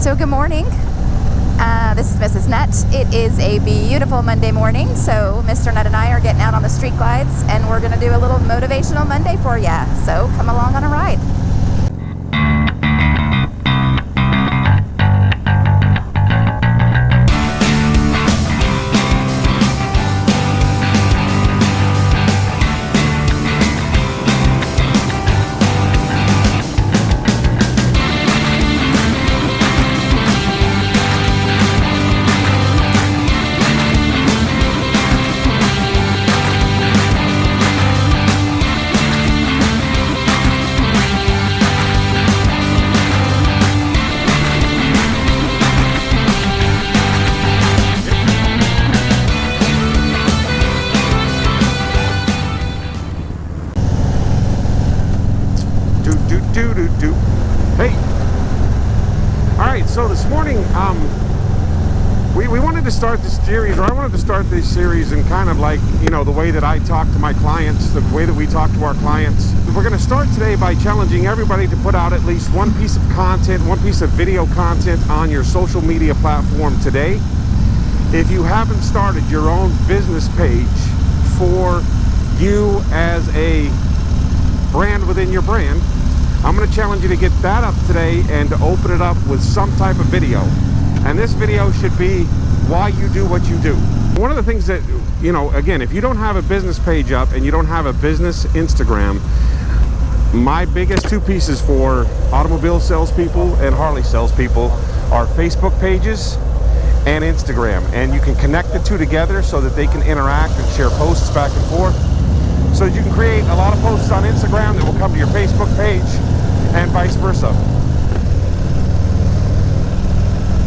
So good morning. This is Mrs. Nutt. It is a beautiful Monday morning, so Mr. Nutt and I are getting out on the street glides, and we're going to do a little motivational Monday for you. So come along on a ride. Hey, all right, so this morning we wanted to start this series, or I wanted to start this series in kind of like, you know, the way that I talk to my clients, the way that we talk to our clients. We're going to start today by challenging everybody to put out at least one piece of content, one piece of video content on your social media platform today. If you haven't started your own business page for you as a brand within your brand, I'm going to challenge you to get that up today and to open it up with some type of video. And this video should be why you do what you do. One of the things that, you know, again, if you don't have a business page up and you don't have a business Instagram, my biggest two pieces for automobile salespeople and Harley salespeople are Facebook pages and Instagram. And you can connect the two together so that they can interact and share posts back and forth. So that you can create a lot of posts on Instagram that will come to your Facebook page and vice versa.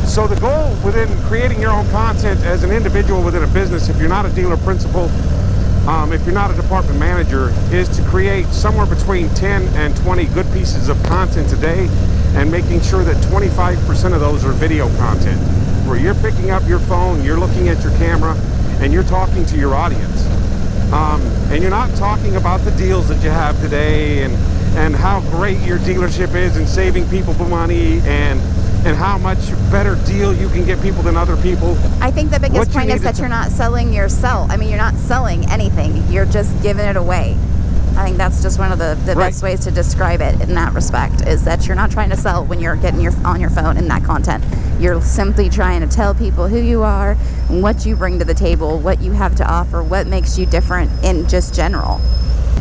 So the goal within creating your own content as an individual within a business, if you're not a dealer principal, if you're not a department manager, is to create somewhere between 10 and 20 good pieces of content a day, and making sure that 25% of those are video content, where you're picking up your phone, you're looking at your camera, and you're talking to your audience. And you're not talking about the deals that you have today and how great your dealership is in saving people money and how much better deal you can get people than other people. I think the biggest point is that you're not selling yourself. I mean, you're not selling anything. You're just giving it away. I think that's just one of the best ways to describe it in that respect, is that you're not trying to sell when you're getting on your phone in that content. You're simply trying to tell people who you are, what you bring to the table, what you have to offer, what makes you different in just general.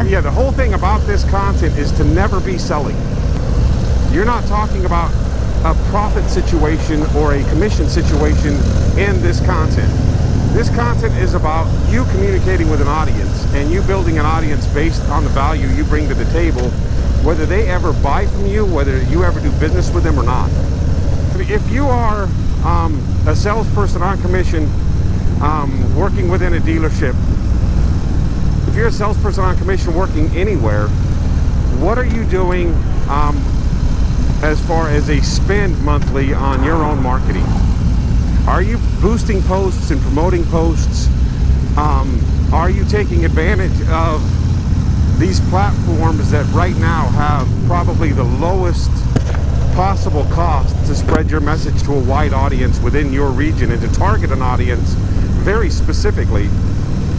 Yeah, the whole thing about this content is to never be selling. You're not talking about a profit situation or a commission situation in this content. This content is about you communicating with an audience and you building an audience based on the value you bring to the table, whether they ever buy from you, whether you ever do business with them or not. If you are a salesperson on commission working within a dealership, if you're a salesperson on commission working anywhere, what are you doing as far as a spend monthly on your own marketing? Are you boosting posts and promoting posts? Are you taking advantage of these platforms that right now have probably the lowest possible cost to spread your message to a wide audience within your region and to target an audience very specifically?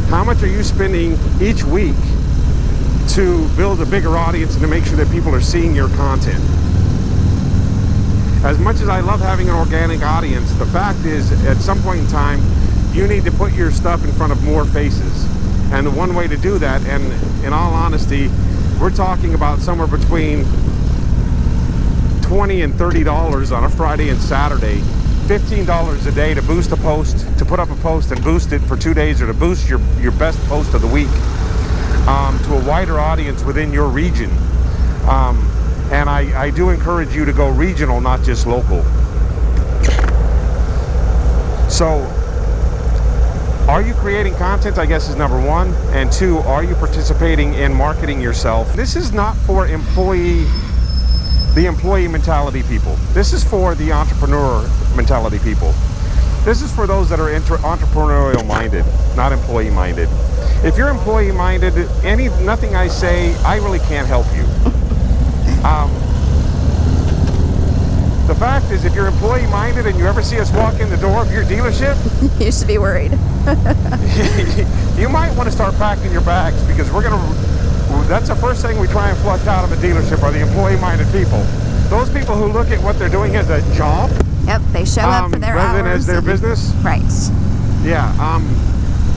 How much are you spending each week to build a bigger audience and to make sure that people are seeing your content? As much as I love having an organic audience, the fact is, at some point in time, you need to put your stuff in front of more faces. And the one way to do that, and in all honesty, we're talking about somewhere between $20 and $30 on a Friday and Saturday, $15 a day to boost a post, to put up a post and boost it for 2 days, or to boost your best post of the week to a wider audience within your region. And I do encourage you to go regional, not just local. So, are you creating content, I guess, is number one. And two, are you participating in marketing yourself? This is not for the employee mentality people. This is for the entrepreneur mentality people. This is for those that are entrepreneurial minded, not employee minded. If you're employee minded, nothing I say, I really can't help you. The fact is, if you're employee-minded and you ever see us walk in the door of your dealership, You should be worried. you might want to start packing your bags, because that's the first thing we try and flush out of a dealership are the employee-minded people. Those people who look at what they're doing as a job. Yep, they show up for their rather hours. than as their business. Right. Yeah.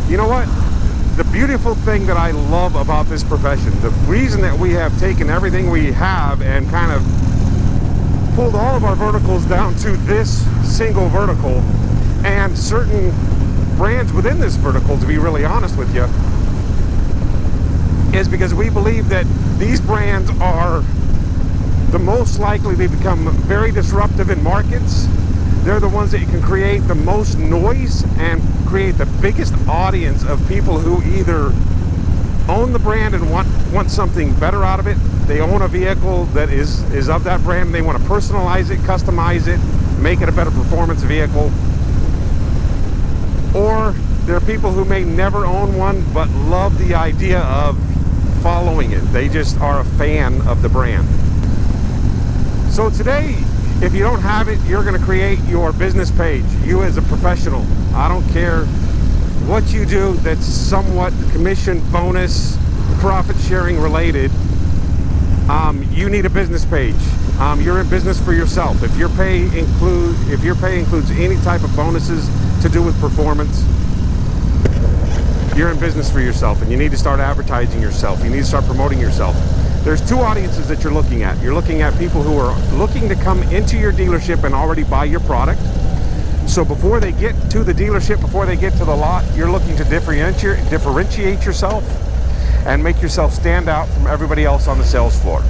You know what? The beautiful thing that I love about this profession, the reason that we have taken everything we have and kind of pulled all of our verticals down to this single vertical, and certain brands within this vertical, to be really honest with you, is because we believe that these brands are the most likely to become very disruptive in markets. They're the ones that you can create the most noise and create the biggest audience of people who either own the brand and want something better out of it. They own a vehicle that is of that brand, and they want to personalize it, customize it, make it a better performance vehicle. Or there are people who may never own one but love the idea of following it. They just are a fan of the brand. So today, if you don't have it, you're going to create your business page. You as a professional, I don't care what you do that's somewhat commission, bonus, profit sharing related, you need a business page. You're in business for yourself. If your pay includes any type of bonuses to do with performance, you're in business for yourself, and you need to start advertising yourself. You need to start promoting yourself. There's two audiences that you're looking at. You're looking at people who are looking to come into your dealership and already buy your product. So before they get to the dealership, before they get to the lot, you're looking to differentiate yourself and make yourself stand out from everybody else on the sales floor.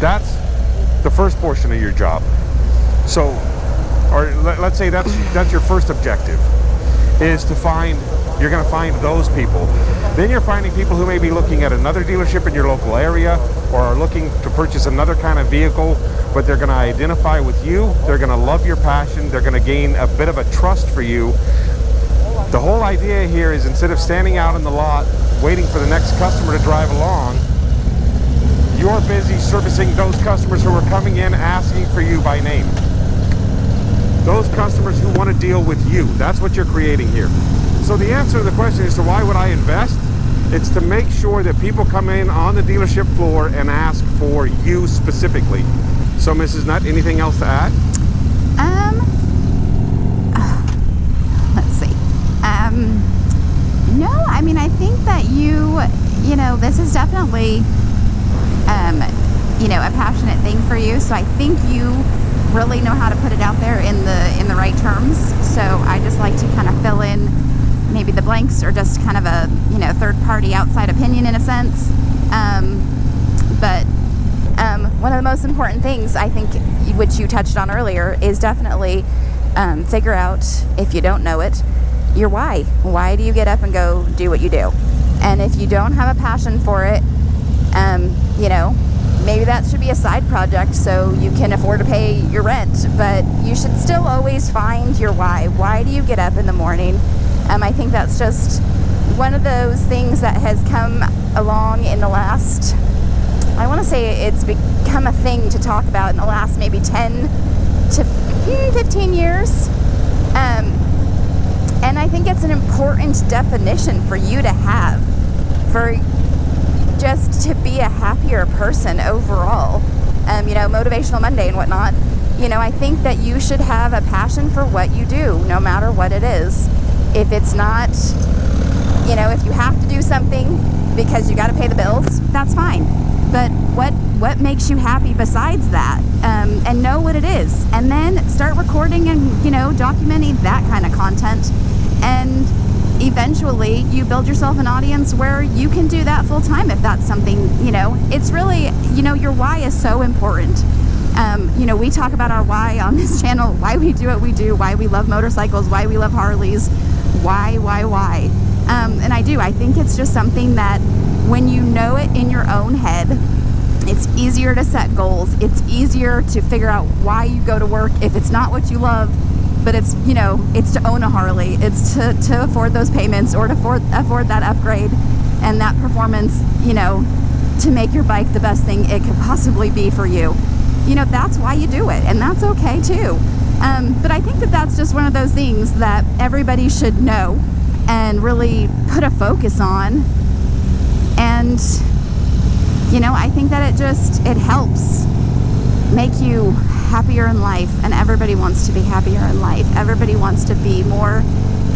That's the first portion of your job. So, or let's say that's your first objective, is to you're going to find those people. Then you're finding people who may be looking at another dealership in your local area, or are looking to purchase another kind of vehicle, but they're going to identify with you. They're going to love your passion. They're going to gain a bit of a trust for you. The whole idea here is, instead of standing out in the lot waiting for the next customer to drive along, you're busy servicing those customers who are coming in asking for you by name. Those customers who want to deal with you. That's what you're creating here. So the answer to the question is, why would I invest? It's to make sure that people come in on the dealership floor and ask for you specifically. So Mrs. Nutt, anything else to add? Let's see. No, I mean, I think that you know, this is definitely, a passionate thing for you. So I think you really know how to put it out there in the right terms. So I just like to kind of fill in maybe the blanks, or just kind of a third party outside opinion in a sense. But one of the most important things, I think, which you touched on earlier, is definitely figure out, if you don't know it, your why. Why do you get up and go do what you do? And if you don't have a passion for it, maybe that should be a side project so you can afford to pay your rent. But you should still always find your why. Why do you get up in the morning? I think that's just one of those things that has come along in the last, I want to say it's become a thing to talk about in the last maybe 10 to 15 years. And I think it's an important definition for you to have, for just to be a happier person overall. Motivational Monday and whatnot. I think that you should have a passion for what you do, no matter what it is. If it's not, if you have to do something because you got to pay the bills, that's fine. But what makes you happy besides that? And know what it is. And then start recording and, documenting that kind of content. And eventually you build yourself an audience where you can do that full time if that's something, it's really, your why is so important. We talk about our why on this channel, why we do what we do, why we love motorcycles, why we love Harleys, why. And I think it's just something that when you know it in your own head, it's easier to set goals. It's easier to figure out why you go to work if it's not what you love, but it's, it's to own a Harley. It's to afford those payments, or to afford that upgrade and that performance, to make your bike the best thing it could possibly be for you. that's why you do it, and that's okay too. But I think that that's just one of those things that everybody should know and really put a focus on. And I think that it helps make you happier in life, and everybody wants to be happier in life. Everybody wants to be more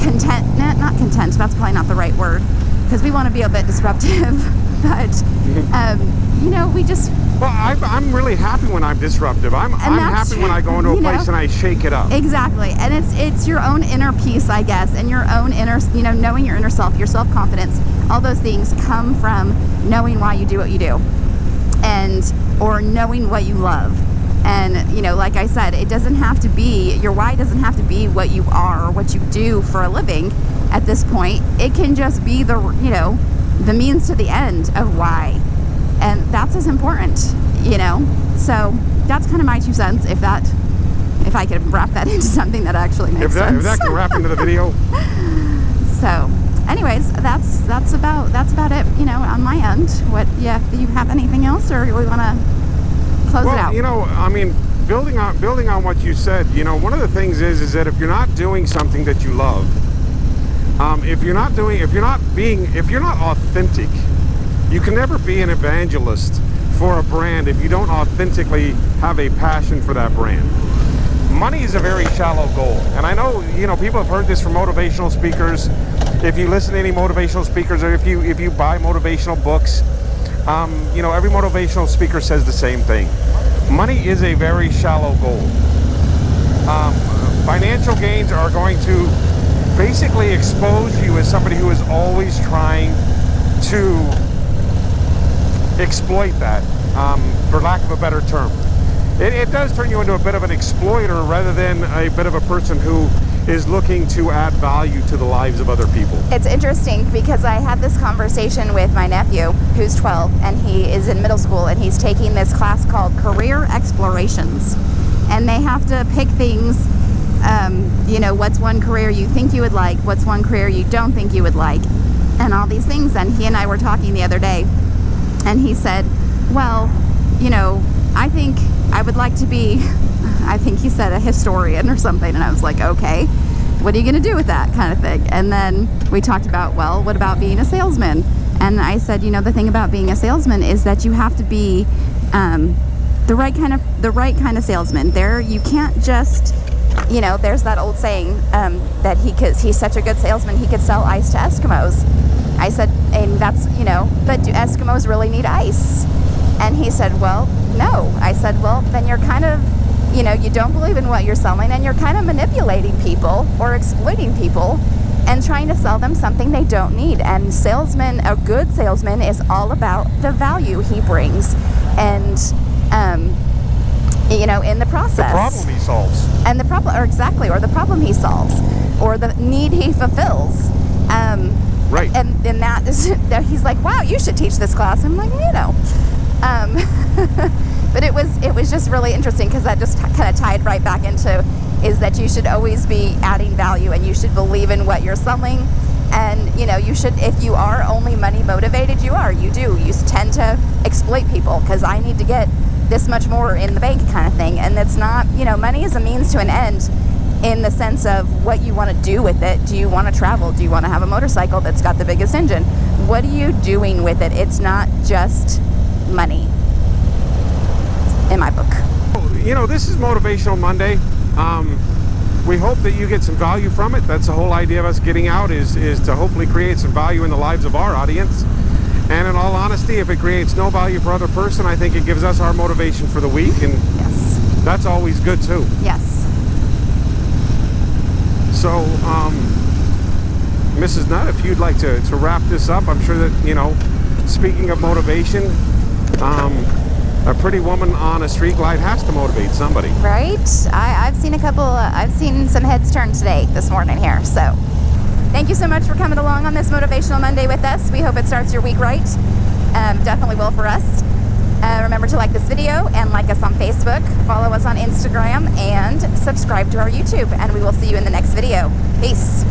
content. Not content, that's probably not the right word, because we want to be a bit disruptive. But we just... Well, I'm really happy when I'm disruptive. I'm happy when I go into a place and I shake it up. Exactly. And it's your own inner peace, I guess, and your own inner, knowing your inner self, your self-confidence. All those things come from knowing why you do what you do, or knowing what you love. And, like I said, it doesn't have to be, your why doesn't have to be what you are or what you do for a living at this point. It can just be the means to the end of why. And that's as important, So that's kind of my 2 cents, if I could wrap that into something that actually makes sense. If that can wrap into the video. So, anyways, that's about it, on my end. Do you have anything else, or do we want to close it out? Building on what you said, one of the things is that if you're not doing something that you love, if you're not authentic, you can never be an evangelist for a brand if you don't authentically have a passion for that brand. Money is a very shallow goal, and I know people have heard this from motivational speakers. If you listen to any motivational speakers, or if you buy motivational books, every motivational speaker says the same thing. Money is a very shallow goal. Financial gains are going to basically expose you as somebody who is always trying to exploit that, for lack of a better term. It does turn you into a bit of an exploiter rather than a bit of a person who is looking to add value to the lives of other people. It's interesting because I had this conversation with my nephew, who's 12, and he is in middle school, and he's taking this class called Career Explorations. And they have to pick things, what's one career you think you would like, what's one career you don't think you would like, and all these things. And he and I were talking the other day, and he said, well, I think I would like to be, I think he said, a historian or something. And I was like, okay, what are you going to do with that kind of thing? And then we talked about, well, what about being a salesman? And I said, the thing about being a salesman is that you have to be the right kind of salesman. There, you can't just, there's that old saying that he's such a good salesman, he could sell ice to Eskimos. I said, and that's, but do Eskimos really need ice? And he said, well, no. I said, well, then you're kind of, you don't believe in what you're selling, and you're kind of manipulating people or exploiting people and trying to sell them something they don't need. And a good salesman is all about the value he brings and, in the process. The problem he solves. And the problem he solves, or the need he fulfills. Right. And that he's like, wow, you should teach this class. I'm like, but it was just really interesting, because that just kind of tied right back into is that you should always be adding value, and you should believe in what you're selling. And you should, if you are only money motivated, you tend to exploit people, because I need to get this much more in the bank kind of thing. And it's not, money is a means to an end, in the sense of what you want to do with it. Do you want to travel? Do you want to have a motorcycle that's got the biggest engine? What are you doing with it? It's not just money, in my book. This is Motivational Monday. We hope that you get some value from it. That's the whole idea of us getting out, is to hopefully create some value in the lives of our audience. And in all honesty, if it creates no value for other person, I think it gives us our motivation for the week, and yes, that's always good too. Yes. So, Mrs. Nutt, if you'd like to wrap this up, I'm sure that, speaking of motivation, a pretty woman on a street glide has to motivate somebody. Right? I've seen I've seen some heads turn this morning here. So thank you so much for coming along on this Motivational Monday with us. We hope it starts your week right. Definitely will for us. Remember to like this video and like us on Facebook, follow us on Instagram, and subscribe to our YouTube. And we will see you in the next video. Peace.